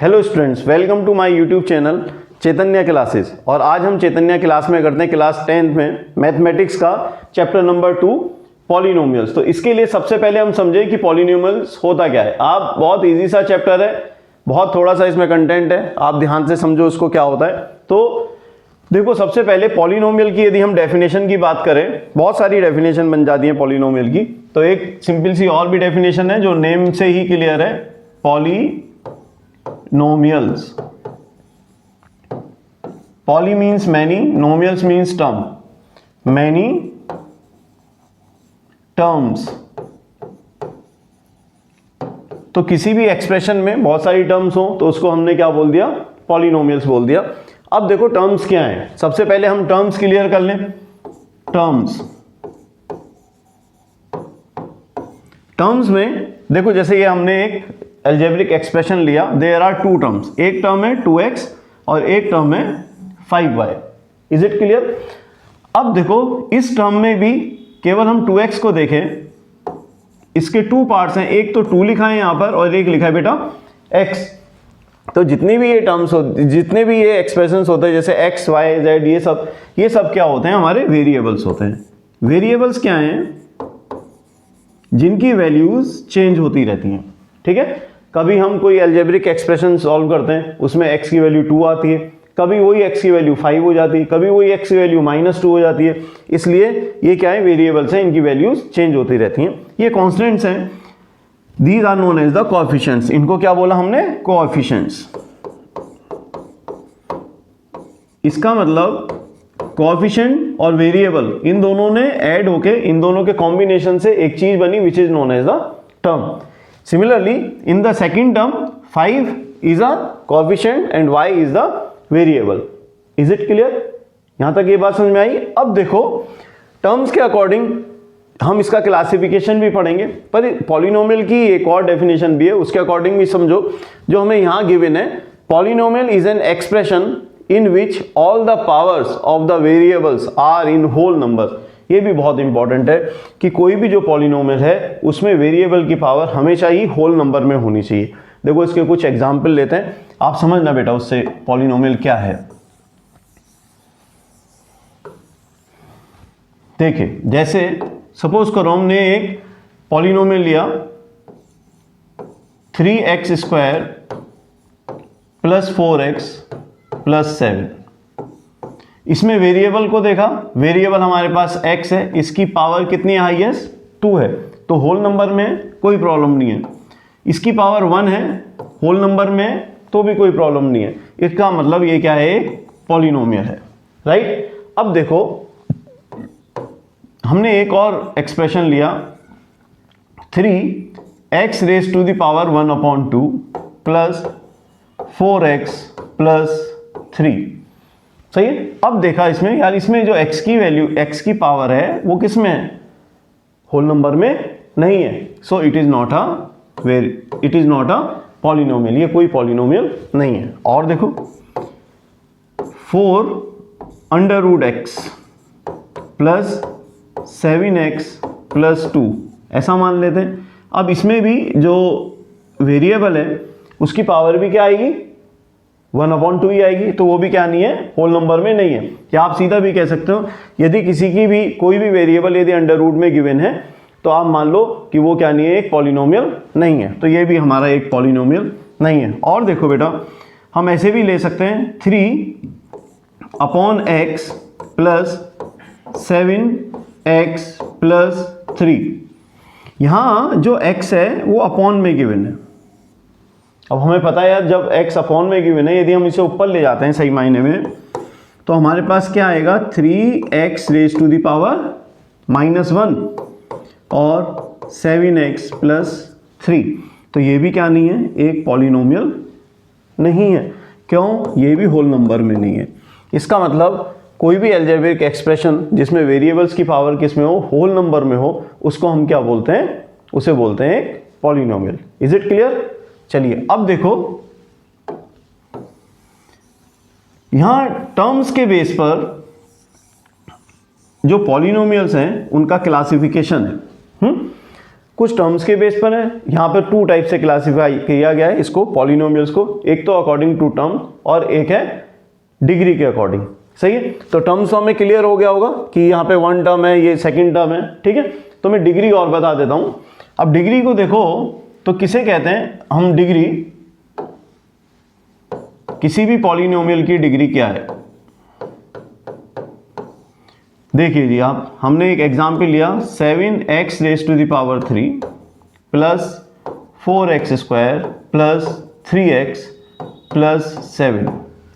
Hello students, welcome to my YouTube channel Chaitanya classes. और आज हम चैतन्य क्लास में करते हैं क्लास 10th में मैथमेटिक्स का चैप्टर नंबर 2 पॉलिनोमियल्स। तो इसके लिए सबसे पहले हम समझें कि पॉलिनोमियल्स होता क्या है। आप बहुत इजी सा चैप्टर है, बहुत थोड़ा सा इसमें कंटेंट है, आप ध्यान से समझो उसको क्या होता है। तो देखो, सबसे पहले पॉलिनोमियल की यदि हम डेफिनेशन की बात करें, बहुत सारी डेफिनेशन बन जाती है पॉलिनोमियल की। तो एक सिंपल सी और भी डेफिनेशन है जो नेम से ही क्लियर है, polynomials. Poly means many, nomials means term, many terms. तो किसी भी एक्सप्रेशन में बहुत सारी टर्म्स हो तो उसको हमने क्या बोल दिया, पॉलिनोमियल्स बोल दिया। अब देखो टर्म्स क्या हैं, सबसे पहले हम टर्म्स क्लियर कर लें। टर्म्स में देखो, जैसे ये हमने एक अलजेब्रिक एक्सप्रेशन लिया, देयर आर टू टर्म्स, एक टर्म है 2x और एक टर्म है 5y। Is it clear? अब देखो इस टर्म में भी केवल हम 2x को देखें, इसके टू पार्ट्स हैं, एक तो 2 लिखा है यहां पर और एक लिखा है बेटा x। तो जितनी भी ये टर्म्स होते, जितने भी ये एक्सप्रेशंस होते हैं, जैसे x, y, z, ये सब क्या होते हैं, हमारे वेरिएबल्स होते हैं। वेरिएबल्स क्या हैं? जिनकी वैल्यूज चेंज होती रहती हैं। ठीक है, कभी हम कोई अलजेब्रिक एक्सप्रेशन सॉल्व करते हैं, उसमें x की वैल्यू 2 आती है, कभी वही x की वैल्यू 5 हो जाती है, कभी वही x की वैल्यू -2 हो जाती है। इसलिए ये क्या है, वेरिएबल्स हैं, इनकी वैल्यूज चेंज होती रहती हैं। ये कॉन्स्टेंट्स हैं, these are known as the coefficients. इनको क्या बोला हमने, कोएफिशिएंट्स। इसका मतलब कोएफिशिएंट और वेरिएबल इन दोनों ने ऐड होके, इन दोनों के कॉम्बिनेशन से एक चीज बनी which is known as the term. Similarly in the second term 5 is a coefficient and y is the variable. Is it clear? यहां तक ये बात समझ में आई? अब देखो टर्म्स के अकॉर्डिंग हम इसका क्लासिफिकेशन भी पढ़ेंगे, पर पॉलिनोमियल की एक और डेफिनेशन भी है, उसके अकॉर्डिंग भी समझो। जो हमें यहां गिवन है, polynomial is an expression in which all the powers of the variables are in whole number. ये भी बहुत इंपॉर्टेंट है कि कोई भी जो पॉलिनोमियल है उसमें वेरिएबल की पावर हमेशा ही होल नंबर में होनी चाहिए। देखो इसके कुछ एग्जाम्पल लेते हैं, आप समझना बेटा उससे पॉलिनोमियल क्या है। देखिए, जैसे सपोज करो हमने एक पॉलिनोमियल लिया 3x² + 4x + 7। इसमें वेरिएबल को देखा, वेरिएबल हमारे पास x है, इसकी पावर कितनी है, हाईएस्ट 2 है, तो होल नंबर में कोई प्रॉब्लम नहीं है। इसकी पावर 1 है होल नंबर में, तो भी कोई प्रॉब्लम नहीं है। इसका मतलब ये क्या है, एक पॉलिनोमियल है, राइट। अब देखो हमने एक और एक्सप्रेशन लिया 3x raised to the power 1/2 + 4x + 3। सही है। अब देखा इसमें, यार इसमें जो x की वैल्यू, x की पावर है, वो किस में है, होल नंबर में नहीं है। So it is not a polynomial, ये कोई पॉलिनोमियल नहीं है। और देखो 4√x + 7x + 2 ऐसा मान लेते हैं। अब इसमें भी जो वेरिएबल है उसकी पावर भी क्या आएगी, 1/2 ही आएगी, तो वो भी क्या नहीं है, होल नंबर में नहीं है। या आप सीधा भी कह सकते हो, यदि किसी की भी कोई भी वेरिएबल यदि अंडर में गिवन है तो आप मान लो कि वो क्या नहीं है, एक पॉलिनोमियल नहीं है। तो ये भी हमारा एक पॉलिनोमियल नहीं है। और देखो बेटा, हम ऐसे भी ले सकते हैं 3/x + 7x + 3। यहां जो x है वो अपॉन में गिवन है। अब हमें पता है यार, जब x अपॉन में गिवन है, यदि हम इसे ऊपर ले जाते हैं सही मायने में, तो हमारे पास क्या आएगा, 3x raised to the power -1 और 7x + 3। तो ये भी क्या नहीं है, एक पॉलिनोमियल नहीं है। क्यों? ये भी होल नंबर में नहीं है। इसका मतलब कोई भी अलजेब्रिक एक्सप्रेशन जिसमें वेरिएबल्स की पावर किस में हो, होल नंबर में हो, उसको हम क्या बोलते हैं, उसे बोलते हैं एक पॉलिनोमियल। Is it clear? चलिए अब देखो, यहां टर्म्स के बेस पर जो पॉलिनोमियल्स हैं उनका क्लासिफिकेशन है। कुछ टर्म्स के बेस पर है। यहाँ पर 2 टाइप से क्लासीफाई किया गया है इसको, पॉलिनोमियल्स को। एक तो अकॉर्डिंग टू टर्म और एक है डिग्री के अकॉर्डिंग। सही है, तो टर्म्स हमें क्लियर हो गया होगा कि यहाँ पे 1 टर्म है, ये सेकंड टर्म है। ठीक है, तो मैं डिग्री और बता देता हूँ। अब डिग्री को देखो तो किसे कहते हैं हम, डिग्री, किसी भी पॉलिनोमियल की डिग्री क्या है। देखिए जी आप, हमने एक एग्जाम्पल लिया 7x raise to the power 3 plus 4x² plus 3x plus 7।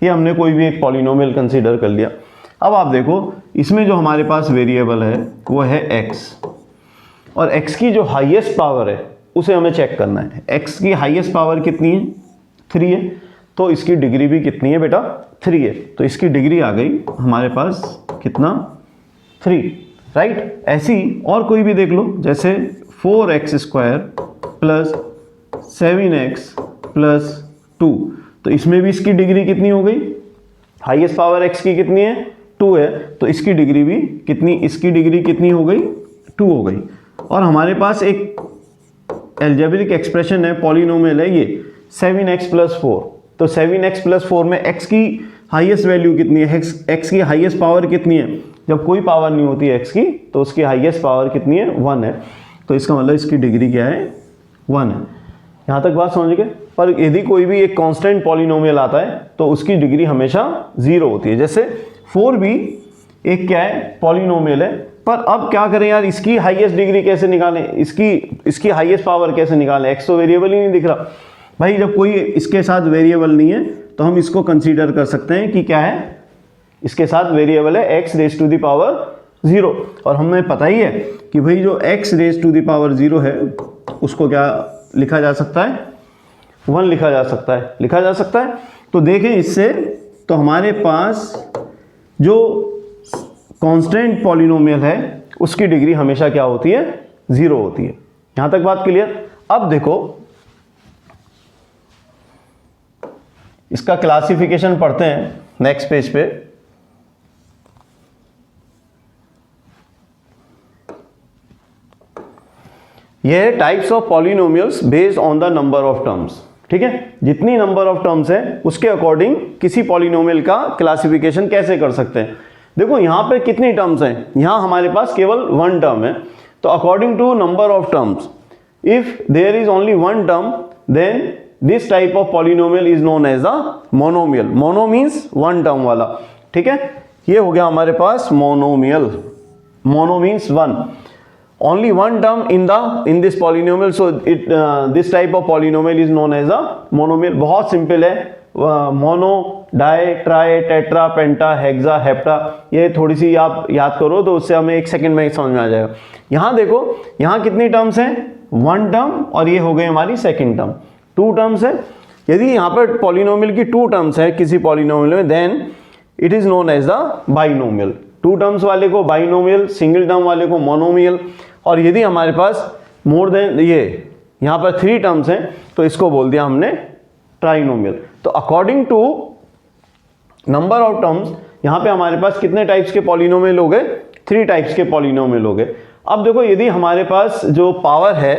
ये हमने कोई भी एक पॉलिनोमियल कंसीडर कर लिया। अब आप देखो इसमें जो हमारे पास वेरिएबल है वो है x, और x की जो हाईएस्ट पावर है उसे हमें चेक करना है। x की हाईएस्ट पावर कितनी है, 3 है, तो इसकी डिग्री भी कितनी है बेटा, 3 है। तो इसकी डिग्री आ गई हमारे पास कितना, 3, राइट। ऐसी और कोई भी देख लो, जैसे 4x² प्लस 7x प्लस 2, तो इसमें भी इसकी डिग्री कितनी हो गई, हाईएस्ट पावर x की कितनी है, 2 है, तो इसकी डिग्री भी कितनी, इसकी डिग्री कितनी हो गई, 2 हो गई। और हमारे पास एक एल्जेब्रिक एक्सप्रेशन है, पॉलिनोमियल है ये 7x प्लस 4। तो 7x प्लस 4 में x की हाईएस्ट वैल्यू कितनी है, x की हाईएस्ट पावर कितनी है। जब कोई पावर नहीं होती है x की तो उसकी हाईएस्ट पावर कितनी है, 1 है। तो इसका मतलब इसकी डिग्री क्या है, 1 है। यहाँ तक बात समझ गए। पर यदि कोई भी एक कांस्टेंट पॉलिनोमियल आता है तो उसकी डिग्री हमेशा 0 होती है। जैसे 4 भी एक क्या है, पॉलिनोमियल है। पर अब क्या करें यार, इसकी हाईएस्ट डिग्री कैसे निकालें, इसकी हाईएस्ट पावर कैसे निकालें, x तो वेरिएबल ही नहीं दिख रहा। भाई जब कोई इसके साथ वेरिएबल नहीं है तो हम इसको कंसीडर कर सकते हैं कि क्या है, इसके साथ वेरिएबल है x raise to the power 0। और हमें पता ही है कि भाई जो x raise to the power 0 है उसको क्या लिखा जा सकता है, 1 लिखा जा सकता है। तो देखें इससे, तो हमारे पास जो कांस्टेंट पॉलिनोमियल है उसकी डिग्री हमेशा क्या होती है, 0 होती है। यहां तक बात क्लियर। अब देखो इसका क्लासिफिकेशन पढ़ते हैं नेक्स्ट पेज पे। ये है types of polynomials based on the number of terms. ठीक है, जितनी नंबर ऑफ टर्म्स है उसके अकॉर्डिंग किसी पॉलिनोमियल का क्लासिफिकेशन कैसे कर सकते हैं। देखो यहाँ पे कितनी टर्म्स हैं, यहाँ हमारे पास केवल 1 टर्म है। तो according to number of terms, if there is only 1 term then this type of polynomial is known as the monomial. Mono means 1 term वाला। ठीक है, ये हो गया हमारे पास monomial. Mono means 1, only 1 term in this polynomial, so this type of polynomial is known as a monomial। बहुत simple है, मोनो, डाई, ट्राई, टेट्रा, पेंटा, हेक्सा, हेप्टा, ये थोड़ी सी आप याद करो तो उससे हमें 1 सेकंड में समझ में आ जाएगा। यहाँ देखो यहाँ कितनी टर्म्स हैं, 1 टर्म, और ये हो गई हमारी सेकंड टर्म, 2 टर्म्स है। यदि यहाँ पर पॉलिनोमियल की 2 टर्म्स है किसी पॉलिनोमियल में, then it is known as the binomial. 2 terms वाले को बाइनोमियल, सिंगल टर्म वाले को मोनोमियल। और यदि हमारे पास मोर देन ये यहाँ पर 3 टर्म्स हैं तो इसको बोल दिया हमने ट्राइनोमियल। तो according to number of terms यहाँ पे हमारे पास कितने टाइप्स के पॉलिनोमियल हो गए, 3 टाइप्स के पॉलिनोमियल हो गए। अब देखो यदि हमारे पास जो पावर है,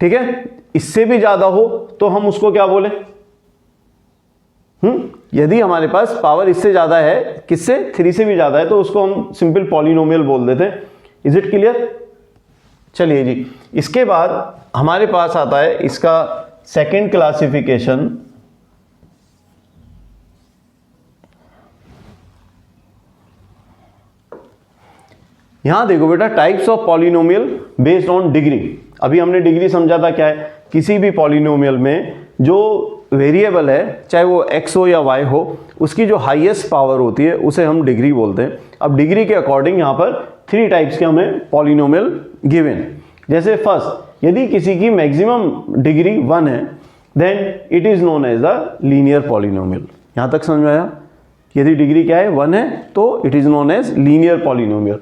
ठीक है, इससे भी ज्यादा हो तो हम उसको क्या बोले, यदि हमारे पास पावर इससे ज्यादा है, किससे, 3 से भी ज्यादा है, तो उसको हम सिंपल पॉलिनोमियल बोल देते हैं। Is it clear. चलिए जी, इसके बाद हमारे पास आता है इसका सेकंड क्लासिफिकेशन। यहां देखो बेटा, types of polynomial based on degree. अभी हमने डिग्री समझा था क्या है, किसी भी पॉलिनोमियल में जो वेरिएबल है, चाहे वो x हो या y हो, उसकी जो हाईएस्ट पावर होती है उसे हम डिग्री बोलते हैं। अब डिग्री के अकॉर्डिंग यहाँ पर 3 टाइप्स के हमें पॉलिनोमियल गिवन। जैसे फर्स्ट, यदि किसी की मैक्सिमम डिग्री 1 है then it is known as the linear polynomial. यहाँ तक समझ में आया। यदि डिग्री क्या है, 1 है, तो it is known as linear polynomial.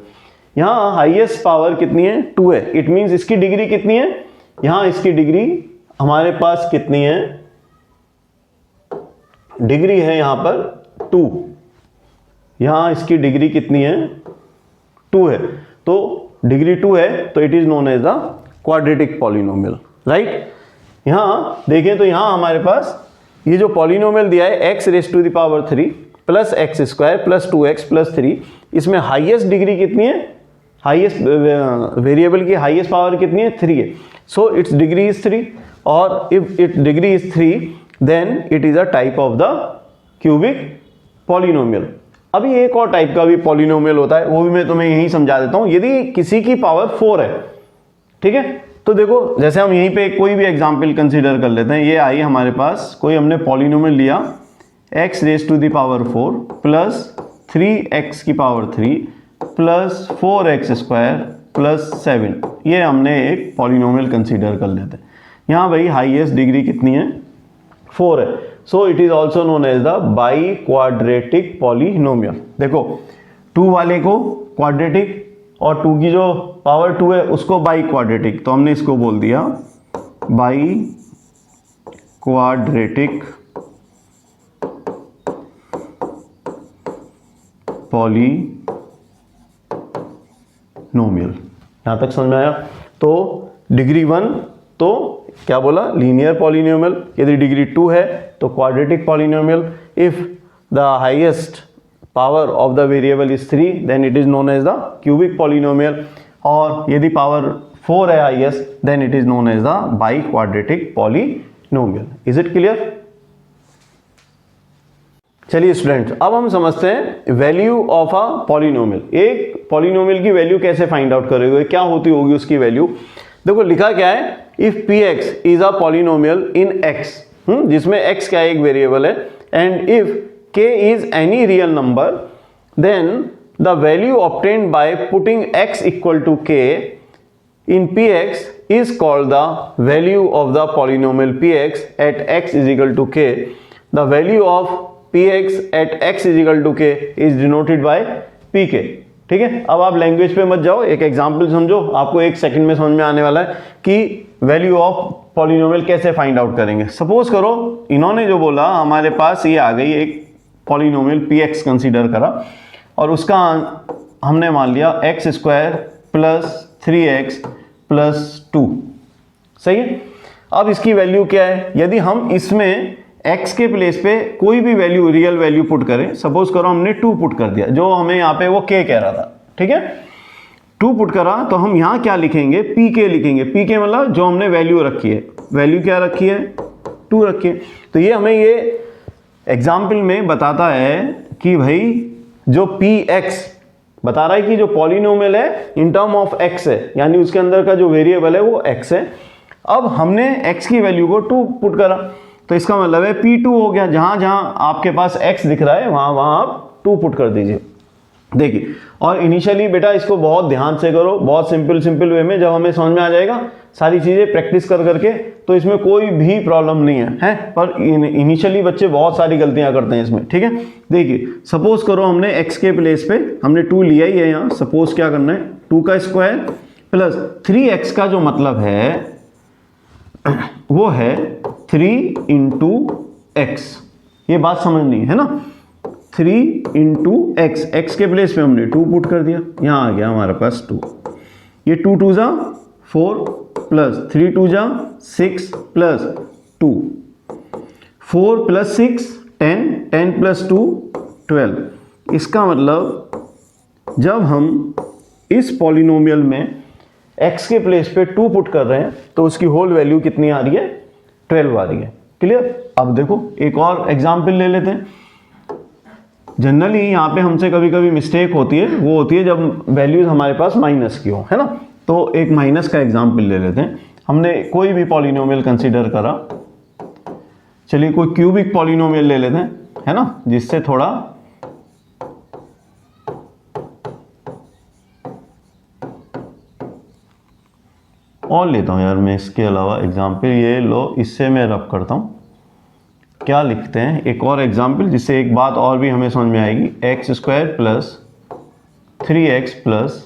यहाँ हाईएस्ट पावर कितनी है, 2 है, इट मीन्स इसकी डिग्री कितनी है, यहाँ इसकी डिग्री हमारे पास कितनी है, डिग्री है यहाँ पर 2, यहाँ इसकी डिग्री कितनी है, 2 है। तो डिग्री 2 है तो it is known as the quadratic polynomial, right. यहाँ देखें तो यहाँ हमारे पास ये जो पॉलिनोमियल दिया है x raise to the power 3 plus x square plus 2x plus 3, इसमें हाईएस्ट डिग्री कितनी है, हाईएस्ट वेरिएबल की हाईएस्ट पावर कितनी है, 3 है। सो इट्स डिग्री इज 3 और if it degree is 3 then it is a type of the cubic polynomial. अभी एक और टाइप का भी पॉलिनोमियल होता है, वो भी मैं तुम्हें यहीं समझा देता हूँ। यदि किसी की पावर 4 है, ठीक है, तो देखो जैसे हम यहीं पे कोई भी एग्जांपल कंसीडर कर लेते हैं। ये आई हमारे पास कोई हमने पॉलिनोमियल लिया x raise to the power 4 plus 3x की power 3 plus 4x square plus 7, ये हमने एक पॉलिनोमियल कंसीडर कर लेते हैं। यहाँ भाई हाईएस्ट डिग्री कितनी है, 4 है। So it is also known as the biquadratic polynomial. देखो 2 वाले को क्वाड्रेटिक और 2 की जो पावर 2 है उसको बाई क्वाड्रेटिक, तो हमने इसको बोल दिया बाई क्वाड्रेटिक पॉलिनोमियल। यहां तक समझ में आया। तो डिग्री 1 तो क्या बोला, लीनियर पॉलिनोमियल। यदि डिग्री 2 है तो quadratic polynomial. If the highest power of the variable is 3 then it is known as the cubic polynomial, और यदि पावर 4 है highest then it is known as the biquadratic polynomial. Is it clear? चलिए students, अब हम समझते हैं value of a polynomial. एक polynomial की वैल्यू कैसे फाइंड आउट करोगे, क्या होती होगी उसकी वैल्यू। देखो लिखा क्या है, if px is a polynomial in x, जिसमें x क्या एक वेरिएबल है, and if k is any real number then the value obtained by putting x equal to k in px is called the value of the polynomial px at x is equal to k. The value of px at x is equal to k is denoted by pk। ठीक है, अब आप language पे मत जाओ, एक example समझो, आपको 1 सेकंड में समझ में आने वाला है कि वैल्यू ऑफ पॉलिनोमियल कैसे फाइंड आउट करेंगे। सपोज करो इन्होंने जो बोला, हमारे पास ये आ गई एक पॉलिनोमियल px कंसीडर करा और उसका हमने मान लिया x square plus 3x plus 2, सही है। अब इसकी वैल्यू क्या है, यदि हम इसमें x के प्लेस पे कोई भी वैल्यू, रियल वैल्यू पुट करें, सपोज करो हमने 2 पुट कर दिया, जो हमें यहाँ पे वो k कह रहा था, ठीक है, 2 पुट करा, तो हम यहाँ क्या लिखेंगे, pk लिखेंगे। pk मतलब जो हमने वैल्यू रखी है, वैल्यू क्या रखी है, 2 रखी है। तो ये हमें ये एग्जाम्पल में बताता है कि भाई जो px बता रहा है कि जो पॉलिनोमियल है इन टर्म ऑफ x है, यानी उसके अंदर का जो वेरिएबल है वो x है। अब हमने x की वैल्यू को 2 पुट करा, तो इसका मतलब है P2 हो गया। जहां जहां आपके पास x दिख रहा है वहां वहां आप 2 पुट कर दीजिए। देखिए, और इनिशियली बेटा इसको बहुत ध्यान से करो, बहुत सिंपल वे में, जब हमें समझ में आ जाएगा सारी चीज़ें प्रैक्टिस कर करके, तो इसमें कोई भी प्रॉब्लम नहीं है, हैं? पर इनिशियली बच्चे बहुत सारी गलतियां करते हैं इसमें, ठीक है। देखिए सपोज करो हमने x के प्लेस पे हमने 2 लिया ही है, यहाँ सपोज क्या करना है, 2 का स्क्वायर प्लस 3x का जो मतलब है वो है 3 इंटू एक्स। ये बात समझनी है ना, 3 इंटू एक्स, एक्स के प्लेस पे हमने 2 पुट कर दिया, यहाँ आ गया हमारे पास 2। ये 2 2 जा 4 प्लस 3 2 जा 6 प्लस 2, 4 प्लस 6 10, 10 प्लस 2 12। इसका मतलब जब हम इस पॉलिनोमियल में x के प्लेस पे 2 पुट कर रहे हैं तो उसकी होल वैल्यू कितनी आ रही है, 12 आ रही है। क्लियर? अब देखो एक और एग्जाम्पल ले लेते हैं। जनरली यहाँ पे हमसे कभी कभी मिस्टेक होती है, वो होती है जब वैल्यूज हमारे पास माइनस की हो, है ना। तो एक माइनस का एग्जाम्पल ले लेते हैं। हमने कोई भी पॉलिनोमियल कंसीडर करा, चलिए कोई क्यूबिक पॉलिनोमियल ले लेते हैं, है ना, जिससे थोड़ा और लेता हूँ यार मैं इसके अलावा एग्जाम्पल। ये लो, इससे मैं रब करता हूँ। क्या लिखते हैं, एक और एग्जाम्पल जिससे एक बात और भी हमें समझ में आएगी। X square plus 3x plus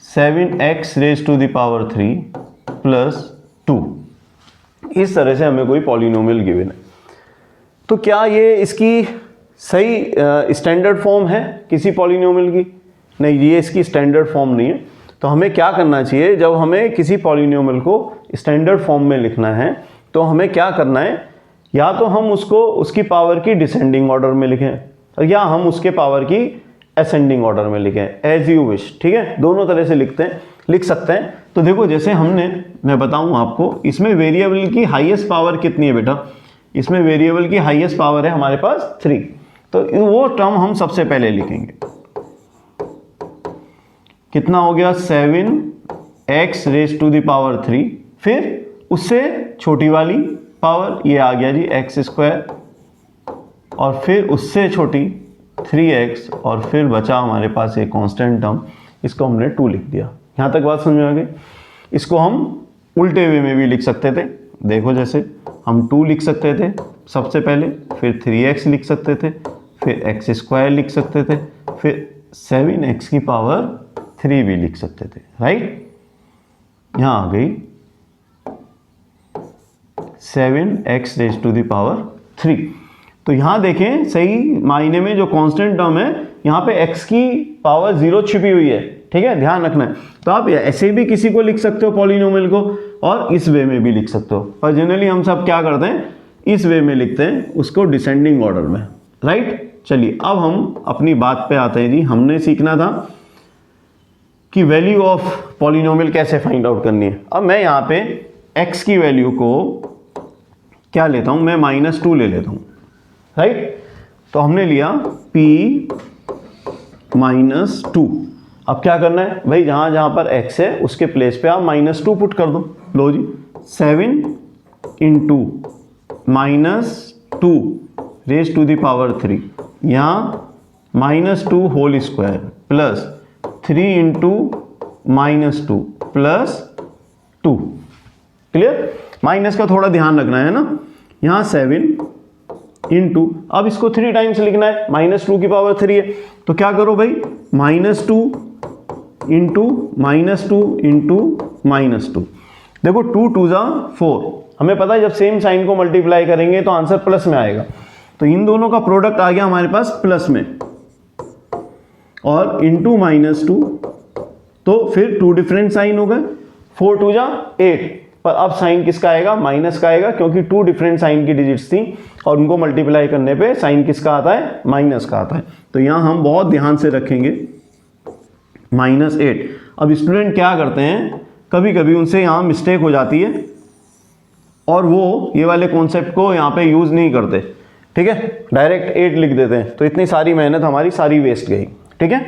7x raise to the power 3 plus 2। इस तरह से हमें कोई पॉलिनोमियल गिवन है। तो क्या ये इसकी सही स्टैंडर्ड फॉर्म है किसी पॉलिनोमियल की? नहीं, ये इसकी स्टैंडर्ड फॉर्म नहीं है। तो हमें क्या करना चाहिए, जब हमें किसी पॉलिनोमियल को स्टैंडर्ड फॉर्म में लिखना है तो हमें क्या करना है, या तो हम उसको उसकी पावर की डिसेंडिंग ऑर्डर में लिखें या हम उसके पावर की असेंडिंग ऑर्डर में लिखें, एज यू विश। ठीक है, दोनों तरह से लिख सकते हैं। तो देखो जैसे मैं बताऊं आपको, इसमें वेरिएबल की हाईएस्ट पावर कितनी है बेटा, इसमें वेरिएबल की हाईएस्ट पावर है हमारे पास 3, तो वो टर्म हम सबसे पहले लिखेंगे। कितना हो गया, 7x raise to the power 3, फिर उससे छोटी वाली पावर ये आ गया जी x², और फिर उससे छोटी 3x, और फिर बचा हमारे पास एक कांस्टेंट टर्म, इसको हमने 2 लिख दिया। यहाँ तक बात समझ में आ गई। इसको हम उल्टे वे में भी लिख सकते थे, देखो जैसे हम 2 लिख सकते थे सबसे पहले, फिर 3x लिख सकते थे, फिर x² लिख सकते थे, फिर 7x की पावर 3 भी लिख सकते थे, राइट। यहाँ आ गई 7x raise to the power 3। तो यहाँ देखें सही मायने में जो कांस्टेंट टर्म है यहाँ पे x की पावर 0 छिपी हुई है, ठीक है, ध्यान रखना है। तो आप ऐसे भी किसी को लिख सकते हो पॉलिनोमियल को, और इस वे में भी लिख सकते हो, पर जनरली हम सब क्या करते हैं, इस वे में लिखते हैं, उसको डिसेंडिंग ऑर्डर में, राइट। चलिए अब हम अपनी बात पे आते हैं जी। हमने सीखना था कि वैल्यू ऑफ पॉलिनोमियल कैसे फाइंड आउट करनी है। अब मैं यहाँ पे x की वैल्यू को क्या लेता हूँ, मैं -2 ले लेता हूँ, राइट। तो हमने लिया p -2। अब क्या करना है भाई, जहाँ जहाँ पर x है उसके प्लेस पे आप -2 पुट कर दो। लो जी, 7 × -2 रेज टू द पावर 3, यहाँ -2 whole square plus 3 × -2 plus 2। Clear, minus का थोड़ा ध्यान रखना है ना। यहाँ 7 × अब इसको 3 टाइम्स लिखना है, -2 की पावर 3 है, तो क्या करो भाई, -2 × -2 देखो 2 2 ज़ा 4। हमें पता है जब सेम साइन को मल्टीप्लाई करेंगे तो आंसर प्लस में आएगा, तो इन दोनों का प्रोडक्ट आ गया हमारे पास प्लस में, और इंटू -2, तो फिर 2 डिफरेंट साइन हो गए, 4 2 ज़ा 8, पर अब साइन किसका आएगा, माइनस का आएगा, क्योंकि 2 डिफरेंट साइन की डिजिट्स थी और उनको मल्टीप्लाई करने पे साइन किसका आता है, माइनस का आता है। तो यहाँ हम बहुत ध्यान से रखेंगे -8। अब स्टूडेंट क्या करते हैं, कभी कभी उनसे यहाँ मिस्टेक हो जाती है और वो ये वाले कॉन्सेप्ट को यहाँ पे यूज़ नहीं करते, ठीक है, डायरेक्ट 8 लिख देते हैं, तो इतनी सारी मेहनत हमारी सारी वेस्ट गई, ठीक है।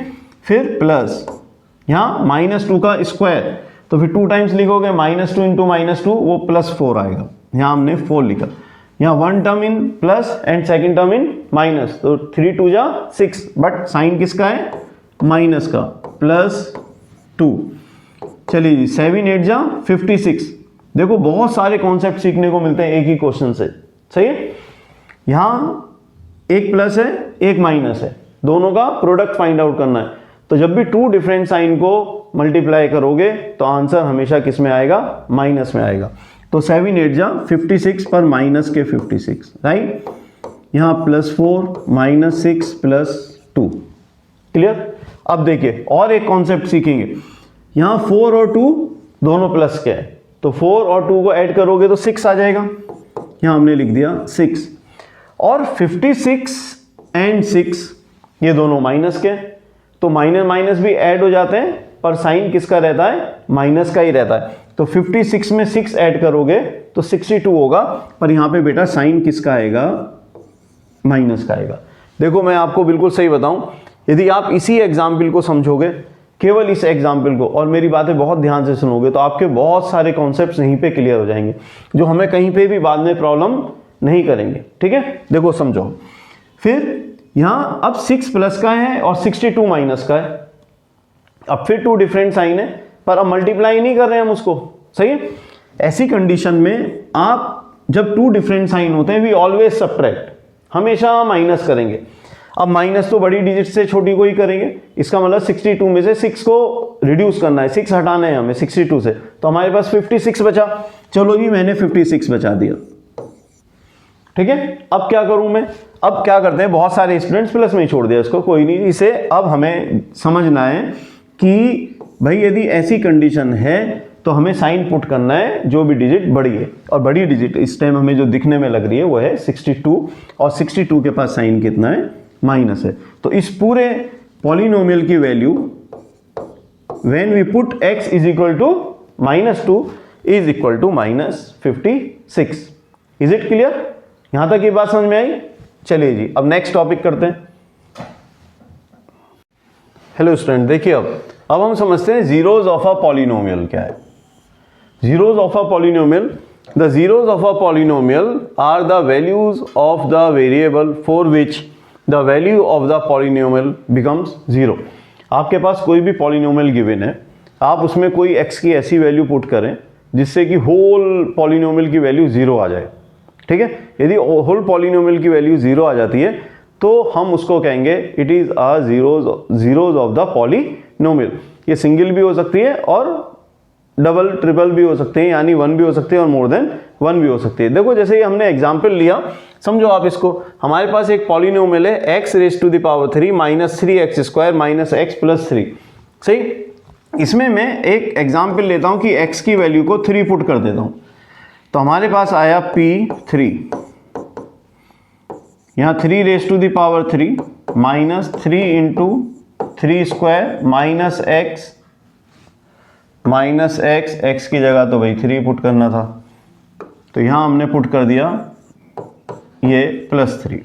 फिर प्लस यहाँ -2 का स्क्वायर, तो फिर 2 टाइम्स लिखोगे, -2 × -2 वो +4 आएगा, यहाँ हमने 4 लिखा। यहाँ 1 term in plus and second term in minus, तो 3 2 ज़ा 6, बट साइन किसका है, माइनस का, +2। चलिए जी, 7 8 ज़ा 56। देखो बहुत सारे कॉन्सेप्ट सीखने को मिलते हैं एक ही क्वेश्चन से, सही है। यहाँ एक प्लस है एक माइनस है, दोनों का प्रोडक्ट फाइंड आउट करना है। तो जब भी 2 डिफरेंट साइन को मल्टीप्लाई करोगे तो आंसर हमेशा किस में आएगा, माइनस में आएगा। तो 7 8 ज़ा 56 पर माइनस के 56, राइट। यहाँ +4 -6 +2। क्लियर। अब देखिए और एक कॉन्सेप्ट सीखेंगे, यहाँ 4 और 2 दोनों प्लस के हैं, तो 4 और 2 को ऐड करोगे तो 6 आ जाएगा, यहाँ हमने लिख दिया 6। और 56 एंड 6 ये दोनों माइनस के, तो माइनस माइनस भी ऐड हो जाते हैं, पर साइन किसका रहता है, माइनस का ही रहता है। तो 56 में 6 ऐड करोगे तो 62 होगा, पर यहाँ पे बेटा साइन किसका आएगा, माइनस का आएगा। देखो मैं आपको बिल्कुल सही बताऊं, यदि आप इसी एग्जाम्पल को समझोगे, केवल इस एग्जाम्पल को, और मेरी बातें बहुत ध्यान से सुनोगे, तो आपके बहुत सारे कॉन्सेप्ट्स यहीं पे क्लियर हो जाएंगे, जो हमें कहीं पे भी बाद में प्रॉब्लम नहीं करेंगे, ठीक है। देखो समझो, फिर यहाँ अब 6 प्लस का है और 62 माइनस का है, अब फिर 2 डिफरेंट साइन है, पर अब मल्टीप्लाई नहीं कर रहे हैं हम उसको, सही है। ऐसी कंडीशन में आप जब 2 डिफरेंट साइन होते हैं, वी ऑलवेज सब्ट्रैक्ट, हमेशा माइनस करेंगे। अब माइनस तो बड़ी डिजिट से छोटी को ही करेंगे, इसका मतलब 62 में से 6 को रिड्यूस करना है, 6 हटाना है हमें 62 से, तो हमारे पास 56 बचा। चलो जी मैंने 56 बचा दिया, ठीक है। अब क्या करूं मैं, अब क्या करते हैं, बहुत सारे स्टूडेंट्स प्लस में ही छोड़ दिया इसको, कोई नहीं। इसे अब हमें समझना है कि भाई यदि ऐसी कंडीशन है तो हमें साइन पुट करना है जो भी डिजिट बड़ी है, और बड़ी डिजिट इस टाइम हमें जो दिखने में लग रही है वो है 62, और 62 के पास साइन कितना है, माइनस है। तो इस पूरे पॉलिनोमियल की value when we put x is equal to -2 is equal to -56। Is it clear? यहां तक ये बात समझ में आई? चलिए जी, अब नेक्स्ट टॉपिक करते हैं। हेलो स्टूडेंट, देखिए अब हम समझते हैं जीरोज ऑफ अ पॉलिनोमियल क्या है। Zeros of a polynomial, the zeros of a polynomial are the values of the variable for which the value of the polynomial becomes zero. आपके पास कोई भी पॉलिनोमियल गिवन है, आप उसमें कोई x की ऐसी वैल्यू पुट करें जिससे कि होल पॉलिनोमियल की वैल्यू जीरो आ जाए। ठीक है, यदि होल पॉलिनोमियल की वैल्यू जीरो आ जाती है तो हम उसको कहेंगे it is a zeros of the polynomial. ये सिंगल भी हो सकती है और डबल ट्रिपल भी हो सकते हैं, यानी 1 भी हो सकते हैं और मोर देन 1 भी हो सकती है। देखो जैसे ही हमने एग्जांपल लिया, समझो आप इसको, हमारे पास एक पॉलिनोमियल है x raise to the power 3 -3x square -x + 3। सही, इसमें मैं एक एग्जांपल लेता हूं कि x की वैल्यू को 3 पुट कर देता हूं, तो हमारे पास आया P3, यहाँ 3 raise to the power 3 -3 into 3 square -x की जगह तो भाई 3 पुट करना था, तो यहाँ हमने पुट कर दिया ये +3।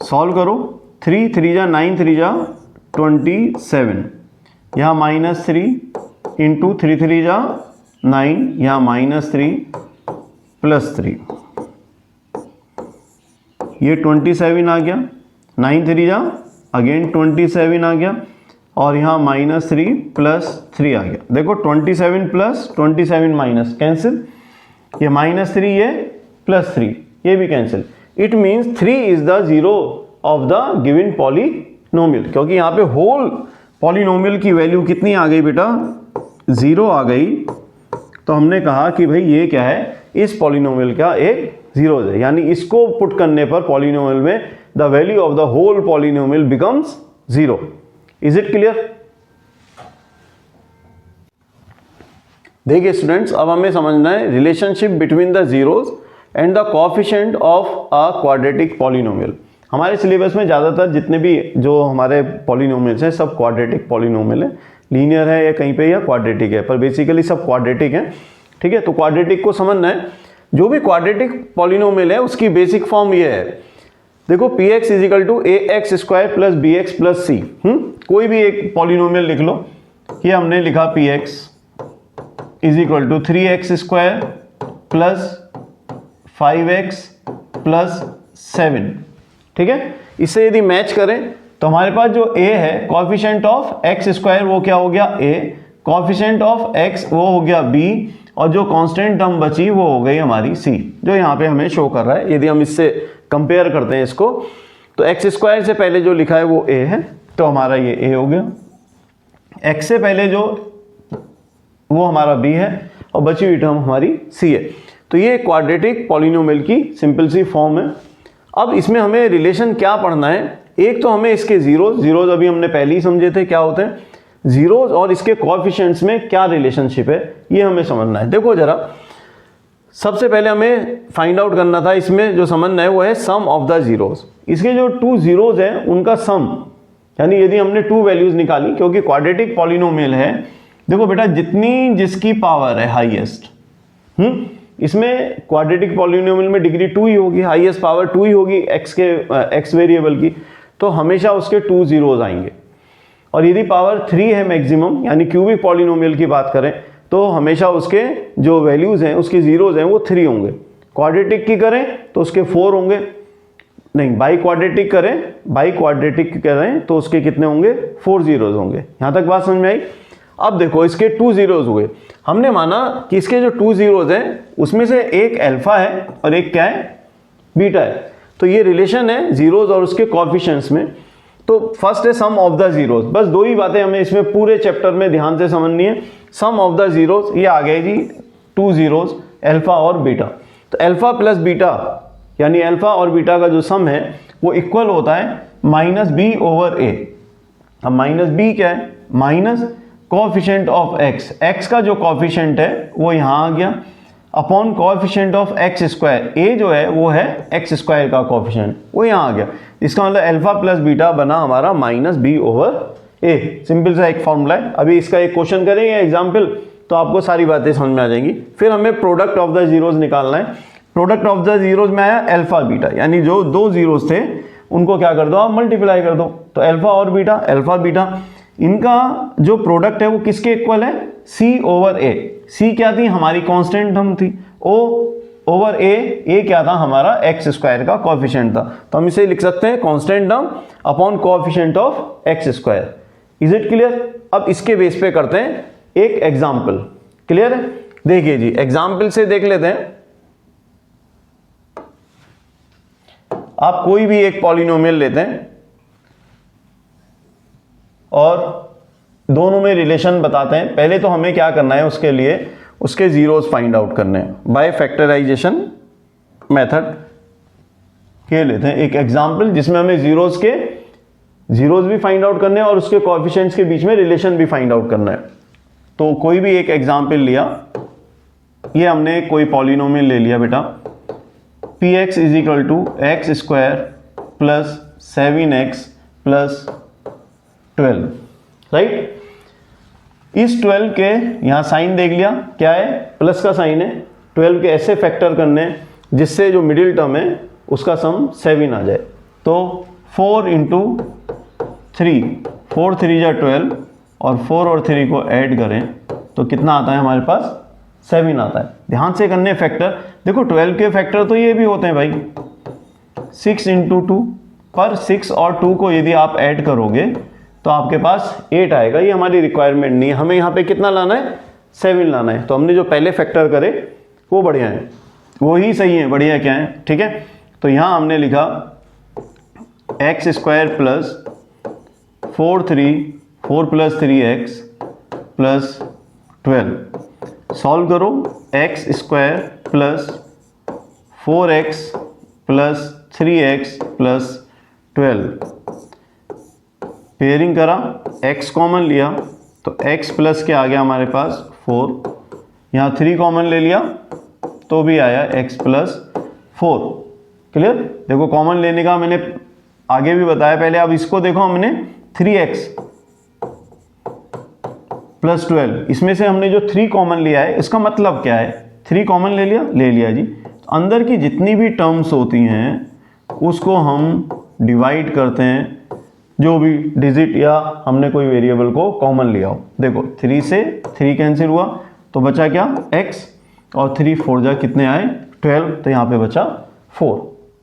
सॉल्व करो, 3 3 जा 9 3 जा 27, यहाँ -3 इंटू 3 3 जा 9, यहाँ -3 +3, ये 27 आ गया, 9 3 जा अगेन 27 आ गया, और यहाँ -3 + 3 आ गया। देखो 27 प्लस 27 माइनस कैंसिल, ये -3 ये +3 ये भी cancel. It means 3 is the zero of the given polynomial, क्योंकि यहाँ पे होल पॉलिनोमियल की वैल्यू कितनी आ गई बेटा, 0 आ गई। तो हमने कहा कि भाई ये क्या है, इस पॉलिनोमियल का एक जीरोज है, यानी इसको पुट करने पर पॉलिनोमियल में the value of the whole polynomial becomes 0। Is it clear? देखिए स्टूडेंट्स, अब हमें समझना है relationship between the zeros and the coefficient of a quadratic polynomial. हमारे सिलेबस में ज़्यादातर जितने भी जो हमारे पॉलिनोमियल्स हैं सब क्वाड्रेटिक पॉलिनोमियल है, लीनियर है या कहीं पे या क्वाड्रेटिक है, पर बेसिकली सब क्वाड्रेटिक है। ठीक है, तो क्वाड्रेटिक को समझना है, जो भी क्वाड्रेटिक पॉलिनोमियल है उसकी बेसिक फॉर्म ये है। देखो px = ax² + bx + c। कोई भी एक पॉलिनोमियल लिख लो, ये हमने लिखा px = 3x² + 5x + 7। ठीक है, इससे यदि मैच करें तो हमारे पास जो a है, कोएफिशिएंट ऑफ x² वो क्या हो गया a, कोएफिशिएंट ऑफ x वो हो गया b, और जो कांस्टेंट टर्म बची वो हो गई हमारी c, जो यहाँ पे हमें शो कर रहा है। यदि हम इससे कंपेयर करते हैं इसको, तो x² से पहले जो लिखा है वो a है, तो हमारा ये a हो गया। x से पहले जो वो हमारा b है, और बची हुई टर्म हमारी c है। तो ये क्वाड्रेटिक पॉलिनोमियल की सिंपल सी फॉर्म है। अब इसमें हमें रिलेशन क्या पढ़ना है, एक तो हमें इसके जीरोज अभी हमने पहले ही समझे थे क्या होते हैं, जीरोज और इसके कोएफिशिएंट्स में क्या रिलेशनशिप है ये हमें समझना है। देखो जरा, सबसे पहले हमें फाइंड आउट करना था, इसमें जो समझना है वो है सम ऑफ द जीरोज। इसके जो 2 जीरोज हैं उनका सम, यानी यदि हमने 2 वैल्यूज निकाली, क्योंकि क्वाड्रेटिक पॉलिनोमियल है, देखो बेटा जितनी जिसकी पावर है हाईएस्ट, इसमें क्वाड्रेटिक पॉलिनोमियल में डिग्री 2 ही होगी, हाईएस्ट पावर 2 ही होगी एक्स वेरिएबल की, तो हमेशा उसके 2 जीरोज आएंगे। और यदि पावर 3 है मैक्सिमम, यानी क्यूबिक पॉलिनोमियल की बात करें, तो हमेशा उसके जो वैल्यूज हैं उसके जीरोज हैं वो 3 होंगे। क्वाड्रेटिक की करें तो उसके 4 होंगे, नहीं बाई क्वाड्रेटिक करें तो उसके कितने होंगे, 4 जीरोज होंगे। यहाँ तक बात समझ में आई? अब देखो इसके 2 जीरोज हुए, हमने माना कि इसके जो 2 जीरोज हैं उसमें से एक अल्फा है और एक क्या है, बीटा है। तो ये रिलेशन है जीरोज और उसके कोएफिशिएंट्स में। तो फर्स्ट है सम ऑफ द जीरोज, बस 2 ही बातें हमें इसमें पूरे चैप्टर में ध्यान से समझनी है। सम ऑफ द जीरोज, ये आ गए जी 2 जीरोज, अल्फा और बीटा। तो अल्फा प्लस बीटा, यानी अल्फा और बीटा का जो सम है वो इक्वल होता है -b/a। अब -b क्या है, कोएफिशिएंट ऑफ एक्स, एक्स का जो कोएफिशिएंट है वो यहाँ आ गया, upon coefficient of x square, a जो है वो है एक्स स्क्वायर का कोएफिशिएंट, वो यहाँ आ गया। इसका मतलब अल्फा प्लस बीटा बना हमारा माइनस बी ओवर ए। सिंपल सा एक फॉर्मूला है। अभी इसका एक क्वेश्चन करेंगे एग्जाम्पल, तो आपको सारी बातें समझ में आ जाएंगी। फिर हमें प्रोडक्ट ऑफ द जीरोज निकालना है। प्रोडक्ट ऑफ द जीरोज में आया अल्फा बीटा, यानी जो दो जीरोज थे उनको क्या कर दो आप, मल्टीप्लाई कर दो। तो अल्फा और बीटा, अल्फा बीटा, इनका जो प्रोडक्ट है वो किसके इक्वल है, सी ओवर ए। सी क्या थी, हमारी कांस्टेंट टर्म थी। ओ ओवर ए क्या था, हमारा एक्स स्क्वायर का कोएफिशिएंट था। तो हम इसे लिख सकते हैं constant term upon coefficient of x square. Is it clear? अब इसके बेस पे करते हैं एक एग्जाम्पल। क्लियर है? देखिए जी, एग्जाम्पल से देख लेते हैं। आप कोई भी एक पॉलिनोमियल लेते हैं और दोनों में रिलेशन बताते हैं। पहले तो हमें क्या करना है, उसके लिए उसके जीरोस फाइंड आउट करने हैं बाय फैक्टराइजेशन मेथड। ये लेते हैं एक एग्जाम्पल जिसमें हमें जीरोस भी फाइंड आउट करने हैं और उसके कोएफिशिएंट्स के बीच में रिलेशन भी फाइंड आउट करना है। तो कोई भी एक एग्जाम्पल लिया, ये हमने कोई पॉलिनोमियल ले लिया बेटा, P x is equal to x square plus 7x plus 12, right. इस 12 के यहाँ साइन देख लिया, क्या है, प्लस का साइन है। 12 के ऐसे फैक्टर करने जिससे जो मिडिल टर्म है उसका सम 7 आ जाए। तो 4 इंटू 3, 4 3 जा 12, और 4 और 3 को ऐड करें तो कितना आता है हमारे पास, 7 आता है। ध्यान से करने फैक्टर। देखो 12 के फैक्टर तो ये भी होते हैं भाई, 6 इंटू 2, पर 6 और 2 को यदि आप ऐड करोगे तो आपके पास 8 आएगा। ये हमारी रिक्वायरमेंट नहीं है, हमें यहाँ पे कितना लाना है, 7 लाना है। तो हमने जो पहले फैक्टर करे वो बढ़िया है, वो ही सही है, बढ़िया क्या है, ठीक है। तो यहाँ हमने लिखा x square plus 4 plus 3x plus 12। Solve करो, x square plus 4x plus 3x plus 12। Pairing करा, x कॉमन लिया तो x प्लस के आ गया हमारे पास 4, यहाँ 3 कॉमन ले लिया तो भी आया x प्लस 4। क्लियर? देखो कॉमन लेने का मैंने आगे भी बताया पहले। अब इसको देखो, हमने 3x प्लस 12, इसमें से हमने जो 3 कॉमन लिया है, इसका मतलब क्या है, 3 कॉमन ले लिया जी। तो अंदर की जितनी भी टर्म्स होती हैं उसको हम डिवाइड करते हैं, जो भी डिजिट या हमने कोई वेरिएबल को कॉमन लिया हो। देखो 3 से 3 कैंसिल हुआ तो बचा क्या, x, और 3 4 जा कितने आए, 12, तो यहाँ पे बचा 4,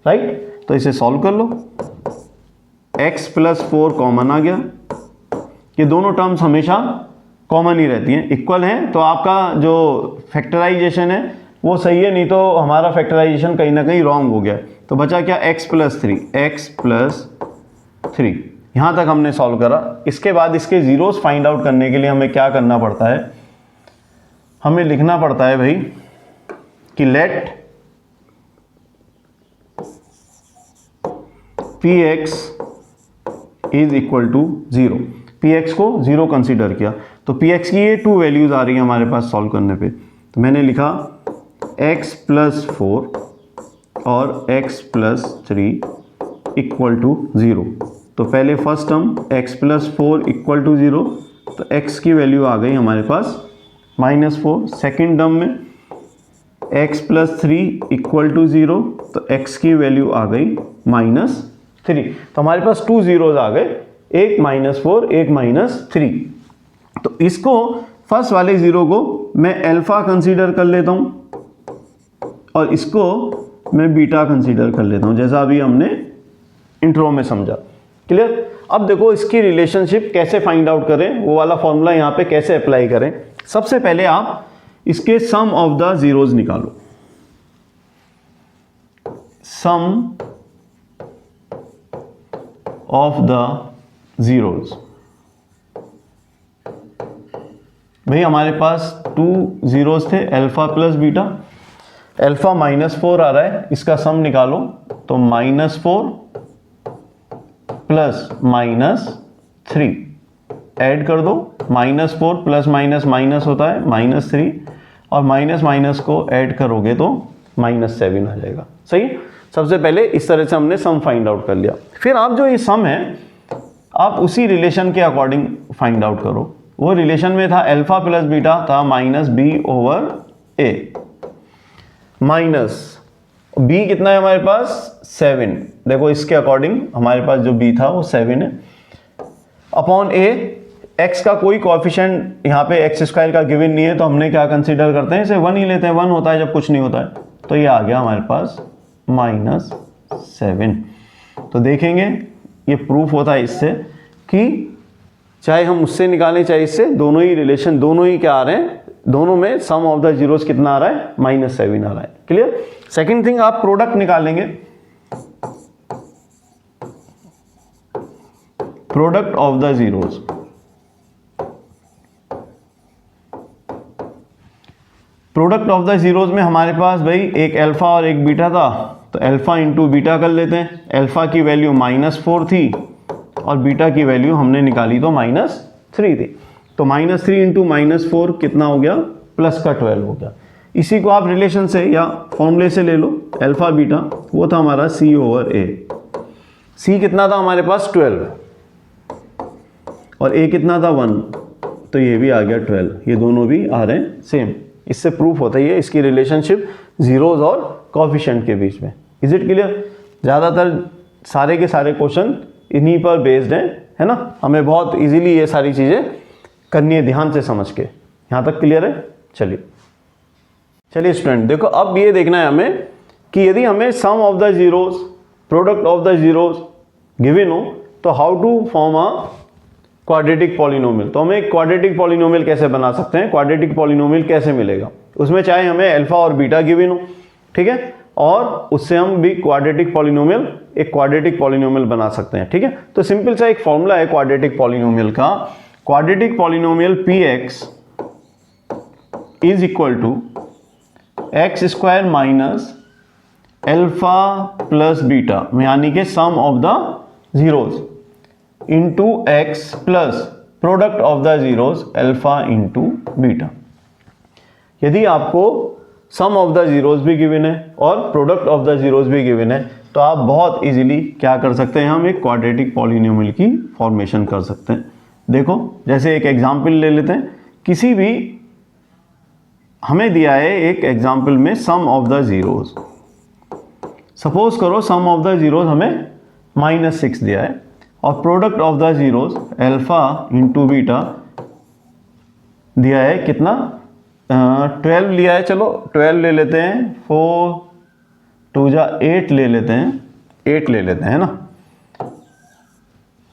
राइट। तो इसे सॉल्व कर लो, x प्लस 4 कॉमन आ गया। ये दोनों टर्म्स हमेशा कॉमन ही रहती हैं, इक्वल हैं, तो आपका जो फैक्टराइजेशन है वो सही है, नहीं तो हमारा फैक्टराइजेशन कहीं ना कहीं रॉन्ग हो गया। तो बचा क्या, x प्लस 3, यहाँ तक हमने सॉल्व करा। इसके बाद इसके जीरोस फाइंड आउट करने के लिए हमें क्या करना पड़ता है, हमें लिखना पड़ता है भाई कि let px is equal to 0। px को 0 कंसीडर किया, तो px की ये 2 वैल्यूज आ रही हैं हमारे पास सॉल्व करने पे। तो मैंने लिखा x प्लस 4 और x प्लस 3 इक्वल टू 0। तो पहले first term x plus 4 equal to 0, तो x की वैल्यू आ गई हमारे पास -4। सेकेंड टर्म में x प्लस 3 इक्वल टू 0, तो x की वैल्यू आ गई -3। तो हमारे पास 2 जीरोज आ गए, एक -4 एक -3। तो इसको फर्स्ट वाले जीरो को मैं अल्फा कंसीडर कर लेता हूँ और इसको मैं बीटा कंसीडर कर लेता हूँ, जैसा अभी हमने इंट्रो में समझा। क्लियर? अब देखो इसकी रिलेशनशिप कैसे फाइंड आउट करें, वो वाला फॉर्मूला यहाँ पे कैसे अप्लाई करें। सबसे पहले आप इसके सम ऑफ द जीरोज निकालो। सम ऑफ द जीरोज, भाई हमारे पास 2 जीरोज थे, अल्फा प्लस बीटा। अल्फा -4 आ रहा है, इसका सम निकालो, तो -4 प्लस -3 ऐड कर दो, -4 प्लस माइनस माइनस होता है -3, और माइनस माइनस को ऐड करोगे तो -7 आ जाएगा। सही। सबसे पहले इस तरह से हमने सम फाइंड आउट कर लिया। फिर आप जो ये सम है आप उसी रिलेशन के अकॉर्डिंग फाइंड आउट करो। वो रिलेशन में था अल्फा प्लस बीटा था -b/a, माइनस b कितना है हमारे पास 7। देखो इसके अकॉर्डिंग हमारे पास जो b था वो 7 है, अपॉन a। x का कोई कोएफिशिएंट यहाँ पे x² का गिवन नहीं है, तो हमने क्या कंसीडर करते हैं, इसे 1 ही लेते हैं। 1 होता है जब कुछ नहीं होता है, तो ये आ गया हमारे पास -7। तो देखेंगे ये प्रूफ होता है इससे कि चाहे हम उससे निकालें चाहे इससे, दोनों ही रिलेशन, दोनों ही क्या आ रहे हैं, दोनों में सम ऑफ द जीरोस कितना आ रहा है, -7 आ रहा है। क्लियर। सेकंड थिंग, आप प्रोडक्ट निकालेंगे, product of the zeros. Product of the zeros में हमारे पास भाई एक अल्फा और एक बीटा था, तो अल्फा इंटू बीटा कर लेते हैं। अल्फा की वैल्यू -4 थी और बीटा की वैल्यू हमने निकाली तो -3 थी, तो -3 इंटू -4 कितना हो गया, प्लस का 12 हो गया। इसी को आप रिलेशन से या फॉर्मूले से ले लो, अल्फा बीटा वो था हमारा c/a। c कितना था हमारे पास 12 और a कितना था 1, तो ये भी आ गया 12। ये दोनों भी आ रहे हैं सेम। इससे प्रूफ होता है इसकी रिलेशनशिप जीरोज और कोएफिशिएंट के बीच में। Is it clear. ज़्यादातर सारे के सारे क्वेश्चन इन्हीं पर बेस्ड हैं, है ना। हमें बहुत इजीली ये सारी चीज़ें करनी है ध्यान से समझ के। यहाँ तक क्लियर है। चलिए स्टूडेंट देखो, अब ये देखना है हमें कि यदि हमें sum of the zeros, product of the zeros given हो, तो how to form a quadratic polynomial. तो हमें क्वाड्रेटिक पॉलिनोमियल कैसे बना सकते हैं, क्वाड्रेटिक पॉलिनोमियल कैसे मिलेगा, उसमें चाहे हमें अल्फा और बीटा गिवन हो, ठीक है, और उससे हम भी क्वाड्रेटिक पॉलिनोमियल, एक क्वाड्रेटिक पॉलिनोमियल बना सकते हैं। ठीक है, तो सिंपल सा एक फॉर्मूला है क्वाड्रेटिक पॉलिनोमियल का। Quadratic polynomial px is equal to x² minus alpha plus beta, यानी कि sum of the zeros, into x plus product of the zeros alpha into beta. यदि आपको सम ऑफ द जीरोज भी given है और product of the zeros भी given है, तो आप बहुत इजीली क्या कर सकते हैं, हम एक क्वाड्रेटिक पॉलिनोमियल की फॉर्मेशन कर सकते हैं। देखो जैसे एक एग्जांपल ले लेते हैं, किसी भी हमें दिया है एक एग्जांपल में सम ऑफ द जीरोज, सपोज करो सम ऑफ द जीरोज हमें -6 दिया है और product of the zeros alpha into beta दिया है कितना, 12 लिया है। चलो 12 ले लेते हैं, 4 2 8 ले लेते हैं, 8 ले लेते हैं ना।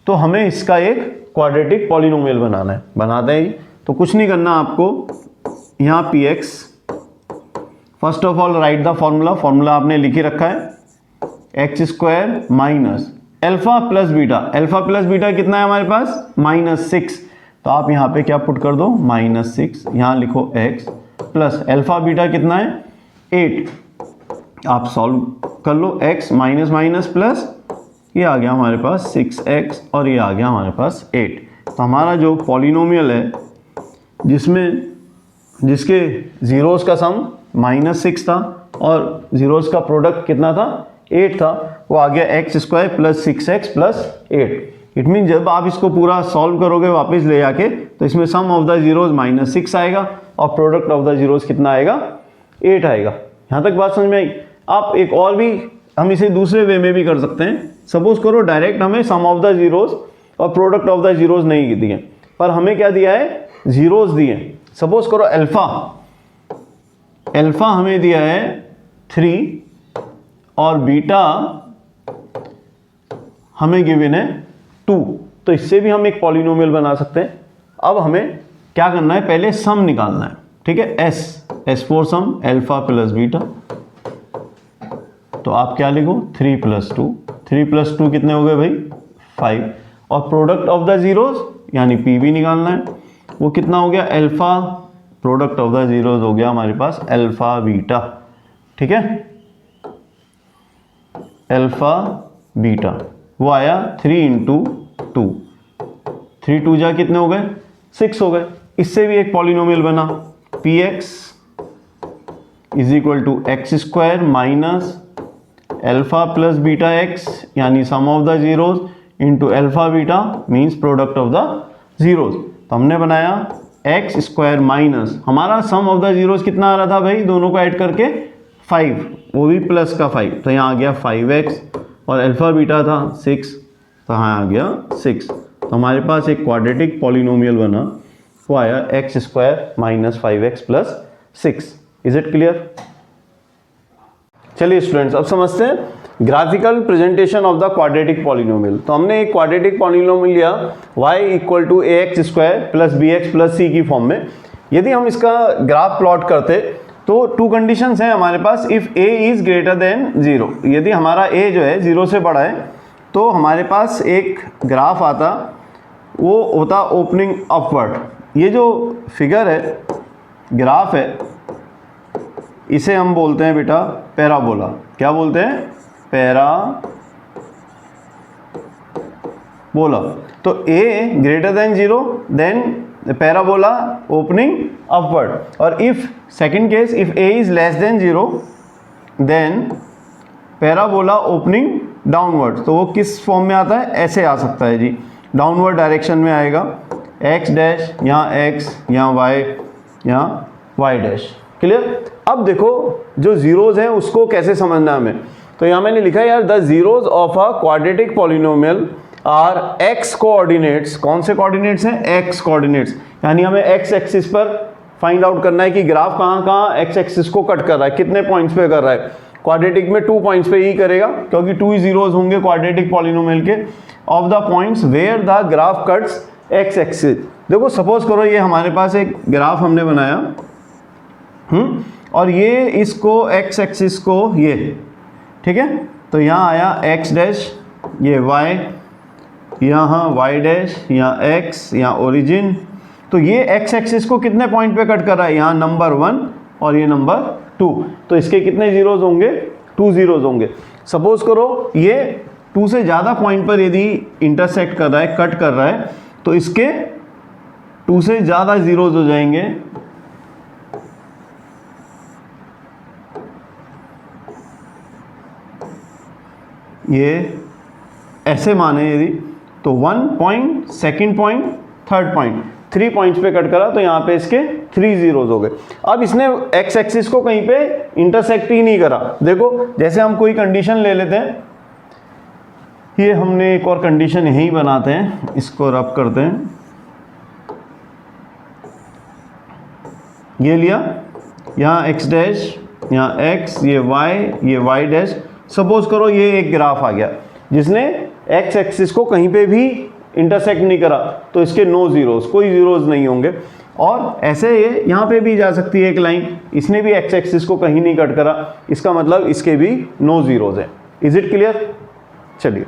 तो हमें इसका एक क्वाड्रेटिक पॉलिनोमियल बनाना है, बनाते हैं। तो कुछ नहीं करना आपको, यहाँ px, first of all right the formula, formula आपने लिख ही रखा है, x² minus alpha plus beta, alpha plus beta कितना है हमारे पास -6, तो आप यहाँ पे क्या पुट कर दो -6, यहाँ लिखो x प्लस अल्फा बीटा कितना है 8, आप सॉल्व कर लो, x माइनस माइनस प्लस, ये आ गया हमारे पास 6x और ये आ गया हमारे पास 8। तो हमारा जो पॉलिनोमियल है जिसके जीरोस का सम -6 था और जीरोस का प्रोडक्ट कितना था 8 था, वो आ गया x² plus 6x plus 8। It mean जब आप इसको पूरा सॉल्व करोगे वापस ले जाके, तो इसमें सम ऑफ द जीरोज -6 आएगा और प्रोडक्ट ऑफ द जीरोज कितना आएगा 8 आएगा। यहाँ तक बात समझ में आई। आप एक और भी, हम इसे दूसरे वे में भी कर सकते हैं। सपोज करो डायरेक्ट हमें सम ऑफ द जीरोज और प्रोडक्ट ऑफ द जीरोज नहीं दिए, पर हमें क्या दिया है, जीरोज दिए। सपोज करो अल्फा हमें दिया है 3 और बीटा हमें गिवन है 2, तो इससे भी हम एक पॉलिनोमियल बना सकते हैं। अब हमें क्या करना है, पहले सम निकालना है। ठीक है, S for sum alpha plus beta, तो आप क्या लिखो 3 + 2, 3 + 2 कितने हो गए भाई 5, और प्रोडक्ट ऑफ द जीरोज यानी P भी निकालना है, वो कितना हो गया alpha, product of the zeros हो गया हमारे पास अल्फा बीटा। ठीक है, अल्फा बीटा वो आया 3 × 2, 3 2 जा कितने हो गए, 6 हो गए। इससे भी एक पॉलिनोमियल बना, P x is equal to x square minus alpha plus beta x, यानी sum of the zeros into alpha beta means product of the zeros. तो हमने बनाया एक्स स्क्वायर माइनस, हमारा सम ऑफ द जीरोज कितना आ रहा था भाई, दोनों को ऐड करके 5, वो भी प्लस का 5, तो यहाँ आ गया 5x, और अल्फा बीटा था 6, तो यहाँ आ गया 6। तो हमारे पास एक क्वाड्रेटिक पॉलिनोमियल बना, वो आया x square minus 5x plus 6। Is it clear? चलिए स्टूडेंट्स, अब समझते हैं graphical presentation of the quadratic polynomial. तो हमने एक क्वाड्रेटिक पॉलिनोमियल लिया y equal to a x square plus b x plus c की फॉर्म में। यदि हम इसका ग्राफ प्लॉट करते तो 2 कंडीशंस हैं हमारे पास। If a is greater than 0, यदि हमारा a जो है 0 से बड़ा है तो हमारे पास एक ग्राफ आता, वो होता ओपनिंग अपवर्ड। ये जो फिगर है, ग्राफ है, इसे हम बोलते हैं बेटा पैराबोला। क्या बोलते हैं? पैराबोला। तो a greater than 0 then parabola opening upward, और if second case if a is less than 0 then parabola opening downward. तो वो किस फॉर्म में आता है? ऐसे आ सकता है जी, डाउनवर्ड डायरेक्शन में आएगा, x डैश, यहाँ x, यहाँ y, यहाँ y डैश। क्लियर? अब देखो जो जीरोज हैं उसको कैसे समझना है हमें। तो यहाँ मैंने लिखा है यार, the zeros of a quadratic polynomial are x coordinates. कौन से कोऑर्डिनेट्स हैं? x coordinates. यानी हमें x एक्सिस पर फाइंड आउट करना है कि ग्राफ कहाँ कहाँ x एक्सिस को कट कर रहा है, कितने पॉइंट्स पे कर रहा है। क्वाड्रेटिक में 2 पॉइंट्स पे ही करेगा, क्योंकि 2 ही जीरोज होंगे क्वाड्रेटिक पॉलिनोमियल के। Of the points where the graph cuts x axis. देखो सपोज करो ये हमारे पास एक ग्राफ हमने बनाया, और ये इसको x एक्सिस को ये, ठीक है, तो यहाँ आया x डैश, ये y, यहाँ y डैश, यहाँ x, यहाँ ओरिजिन। तो ये x एक्सिस को कितने पॉइंट पे कट कर रहा है? यहाँ नंबर 1 और ये नंबर 2। तो इसके कितने जीरोज होंगे? 2 जीरोज होंगे। सपोज करो ये 2 से ज़्यादा पॉइंट पर यदि इंटरसेक्ट कर रहा है, कट कर रहा है, तो इसके 2 से ज़्यादा जीरोज हो जाएंगे। ये ऐसे माने यदि, तो 1 point, second point, third point, 3 points पे कट करा, तो यहाँ पे इसके 3 जीरोज हो गए। अब इसने x एक्सिस को कहीं पे इंटरसेक्ट ही नहीं करा। देखो जैसे हम कोई कंडीशन ले लेते हैं, ये हमने एक और कंडीशन यहीं बनाते हैं, इसको रब करते हैं, ये लिया, यहाँ x डैश, यहाँ x, ये y डैश। सपोज करो ये एक ग्राफ आ गया जिसने x एक्सिस को कहीं पे भी इंटरसेक्ट नहीं करा, तो इसके नो जीरोज, कोई जीरोज नहीं होंगे। और ऐसे ये यहाँ पे भी जा सकती है एक लाइन, इसने भी x एक्सिस को कहीं नहीं कट करा, इसका मतलब इसके भी नो जीरोज है। Is it clear? चलिए